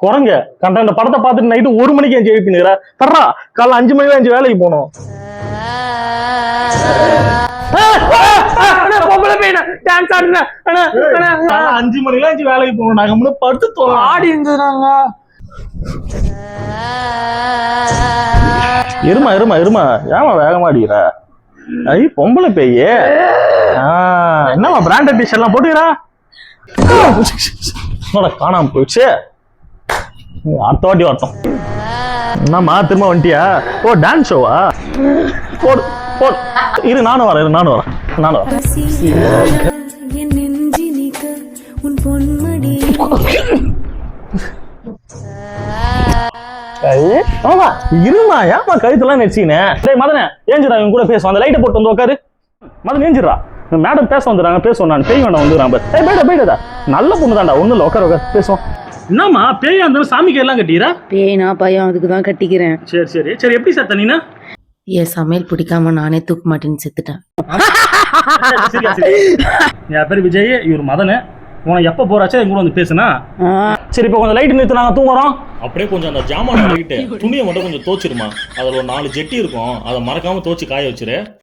குரங்க கண்ட இந்த படத்தை பார்த்துட்டு நைட்டு 1 மணிக்கு எஞ்சி எழுப்பினுக்கிறா தர்றா காலைல 5 மணிக்கு எஞ்சி வேலைக்கு போகணும். பொம்பளை பையனா டான்ஸ் ஆடுங்க 5 மணிக்கு எஞ்சி வேலைக்கு போகணும். நாங்க முன்ன படுத்து தோணும் ஆடி இருந்துறாங்க. இருமா ஏமா வேகமா அடிக்கிற? ஐ பொம்பளை பேயே என்னமா பிராண்டட் டிஷர்ட் எல்லாம் போட்டுக்கிறா? காணாம போயிடுச்சு. அடுத்த வாட்டி வரட்டும். என்னம்மா திரும்ப வந்துட்டியா? ஓ டான்ஸ் ஷோவா? போடு போடு. இரு நானும் வரேன். இருமா ஏமா கழுத்தெல்லாம் நெச்சிக்கினேன். டேய் மதனே ஏஞ்சிடா, இவங்க கூட பேசுவோம். அந்த லைட்டை போட்டு வந்து உட்காரு. மதன் ஏஞ்சிடா, மேடம் பேச வந்துடுறாங்க. பேசுவோம் நான் பேய் வேண்டாம் வந்துடுறான். போயிட்டா நல்ல பொண்ணு தான்டா, ஒன்றும் இல்லை உட்கார பேசுவோம். என்னம்மா பேயா இருந்தாலும் சாமிக்கு எல்லாம் கட்டிக்கிறா? பேய்னா பயம், அதுக்கு தான் கட்டிக்கிறேன். சரி எப்படி சார் நீனா? என் சமையல் பிடிக்காம நானே தூக்க மாட்டேன்னு செத்துட்டேன். என் பேர் விஜய், இவர் மதனு. உனக்கு எப்போ போறாச்சா எங்க கூட வந்து பேசுனா? சரி இப்போ கொஞ்சம் லைட் நிறுத்து, நாங்க தூங்குறோம். அப்படியே கொஞ்சம் அந்த ஜாமான் லைட்டு துணியை மட்டும் கொஞ்சம் தோச்சிருமா. அதில் ஒரு 4 ஜெட்டி இருக்கும், அதை மறக்காம தோச்சு காய வச்சிரு.